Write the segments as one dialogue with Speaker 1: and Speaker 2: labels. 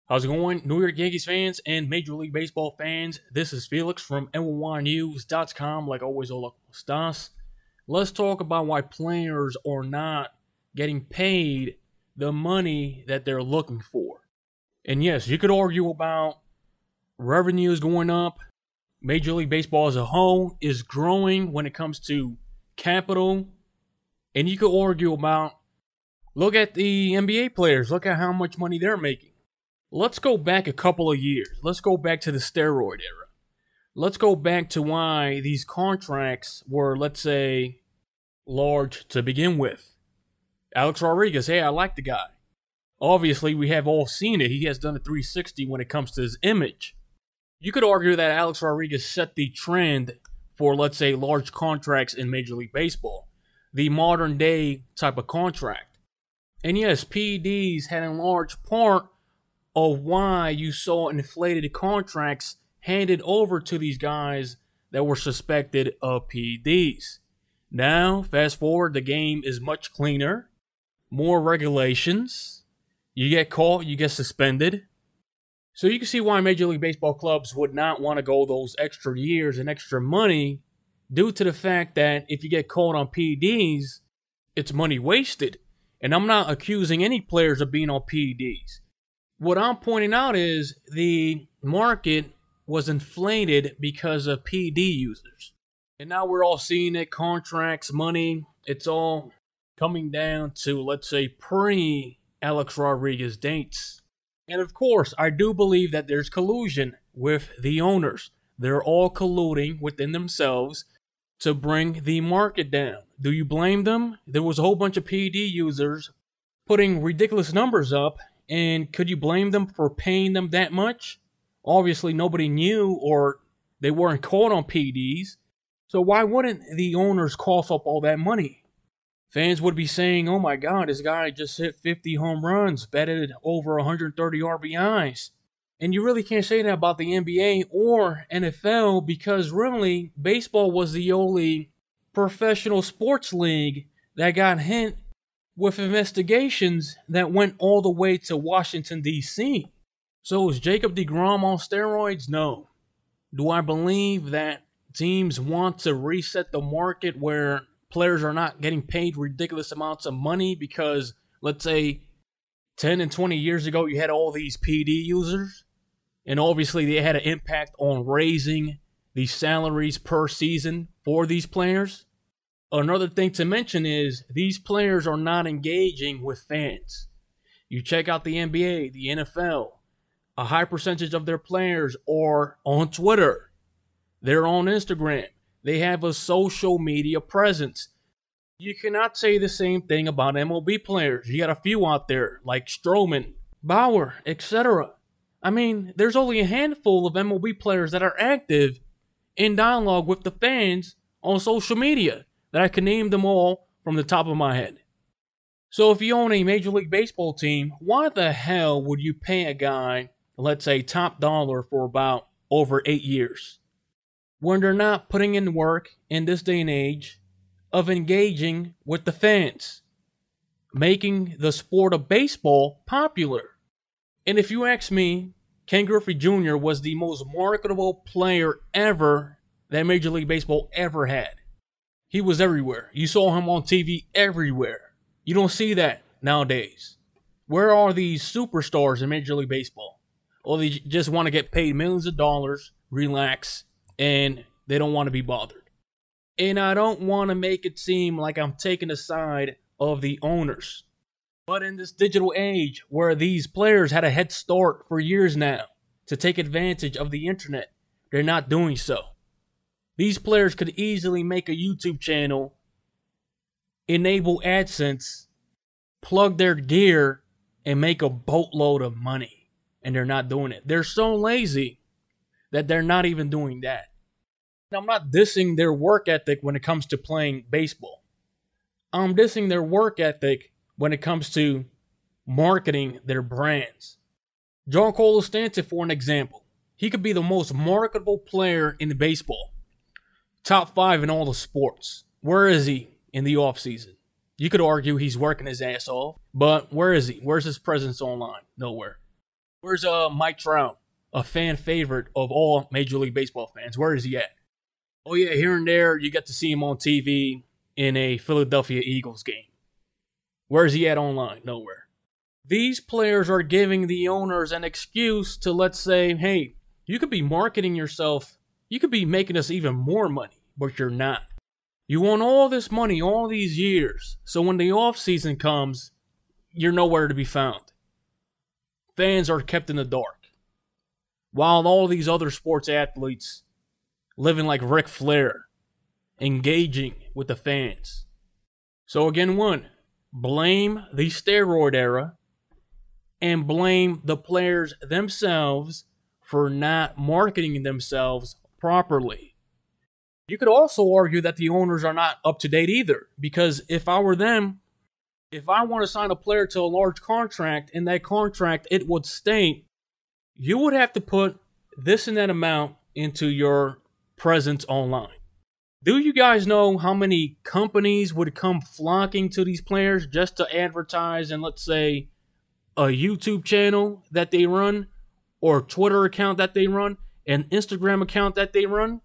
Speaker 1: How's it going, New York Yankees fans and Major League Baseball fans? This is Felix from NYYNEWS.com. Like always, hola, ¿cómo estás? Let's talk about why players are not getting paid the money that they're looking for. And yes, you could argue about revenues going up. Major League Baseball as a whole is growing when it comes to capital. And you could argue about, look at the NBA players. Look at how much money they're making. Let's go back a couple of years. Let's go back to the steroid era. Let's go back to why these contracts were, let's say, large to begin with. Alex Rodriguez, hey, I like the guy. Obviously, we have all seen it. He has done a 360 when it comes to his image. You could argue that Alex Rodriguez set the trend for, let's say, large contracts in Major League Baseball. The modern day type of contract. And yes, PEDs had a large part of why you saw inflated contracts handed over to these guys that were suspected of PEDs. Now, fast forward, the game is much cleaner, more regulations. You get caught, you get suspended. So you can see why Major League Baseball clubs would not want to go those extra years and extra money due to the fact that if you get caught on PEDs, it's money wasted. And I'm not accusing any players of being on PEDs. What I'm pointing out is the market was inflated because of PED users. And now we're all seeing it, contracts, money, it's all coming down to, let's say, pre-Alex Rodriguez dates. And of course, I do believe that there's collusion with the owners. They're all colluding within themselves to bring the market down. Do you blame them? There was a whole bunch of PED users putting ridiculous numbers up. And could you blame them for paying them that much? Obviously, nobody knew or they weren't caught on PEDs. So why wouldn't the owners cough up all that money? Fans would be saying, oh my God, this guy just hit 50 home runs, batted over 130 RBIs. And you really can't say that about the NBA or NFL because really, baseball was the only professional sports league that got hit with investigations that went all the way to Washington, D.C. So is Jacob deGrom on steroids? No. Do I believe that teams want to reset the market where players are not getting paid ridiculous amounts of money because, let's say, 10 and 20 years ago, you had all these PED users, and obviously they had an impact on raising the salaries per season for these players? Another thing to mention is these players are not engaging with fans. You check out the NBA, the NFL, a high percentage of their players are on Twitter. They're on Instagram. They have a social media presence. You cannot say the same thing about MLB players. You got a few out there like Stroman, Bauer, etc. I mean, there's only a handful of MLB players that are active in dialogue with the fans on social media. That I can name them all from the top of my head. So if you own a Major League Baseball team, why the hell would you pay a guy, let's say top dollar for about over 8 years, when they're not putting in work in this day and age of engaging with the fans, making the sport of baseball popular? And if you ask me, Ken Griffey Jr. was the most marketable player ever that Major League Baseball ever had. He was everywhere. You saw him on TV everywhere. You don't see that nowadays. Where are these superstars in Major League Baseball? Or they just want to get paid millions of dollars, relax, and they don't want to be bothered. And I don't want to make it seem like I'm taking the side of the owners. But in this digital age where these players had a head start for years now to take advantage of the internet, they're not doing so. These players could easily make a YouTube channel, enable AdSense, plug their gear, and make a boatload of money. And they're not doing it. They're so lazy that they're not even doing that. Now, I'm not dissing their work ethic when it comes to playing baseball. I'm dissing their work ethic when it comes to marketing their brands. Giancarlo Stanton, for an example. He could be the most marketable player in baseball. Top 5 in all the sports. Where is he in the offseason? You could argue he's working his ass off, but where is he? Where's his presence online? Nowhere. Where's Mike Trout, a fan favorite of all Major League Baseball fans? Where is he at? Oh yeah, here and there you get to see him on TV in a Philadelphia Eagles game. Where is he at online? Nowhere. These players are giving the owners an excuse to, let's say, hey, you could be marketing yourself. You could be making us even more money, but you're not. You want all this money all these years, so when the offseason comes, you're nowhere to be found. Fans are kept in the dark. While all these other sports athletes living like Ric Flair, engaging with the fans. So again, blame the steroid era and blame the players themselves for not marketing themselves properly. You could also argue that the owners are not up to date either, because if I were them, if I want to sign a player to a large contract, in that contract it would state you would have to put this and that amount into your presence online. Do you guys know how many companies would come flocking to these players just to advertise in, let's say, a YouTube channel that they run, or Twitter account that they run, an Instagram account that they run?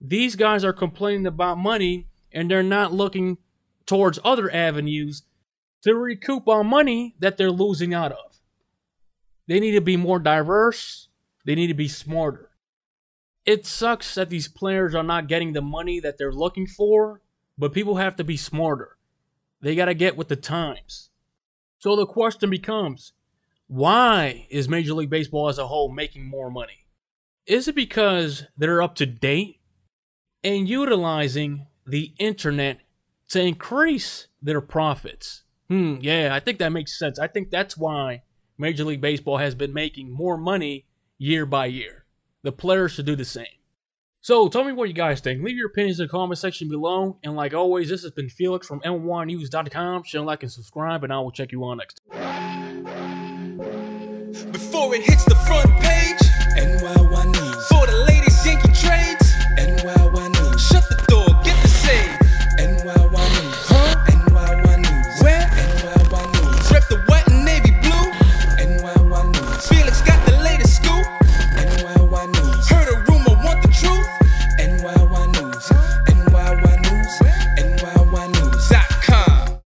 Speaker 1: These guys are complaining about money, and they're not looking towards other avenues to recoup on money that they're losing out of. They need to be more diverse. They need to be smarter. It sucks that these players are not getting the money that they're looking for, but people have to be smarter. They got to get with the times. So the question becomes, why is Major League Baseball as a whole making more money? Is it because they're up to date and utilizing the internet to increase their profits? Yeah, I think that makes sense. I think that's why Major League Baseball has been making more money year by year. The players should do the same. So tell me what you guys think. Leave your opinions in the comment section below. And like always, this has been Felix from NYYNEWS.com. Share, like, and subscribe, and I will check you on next time.
Speaker 2: Before it hits the front page.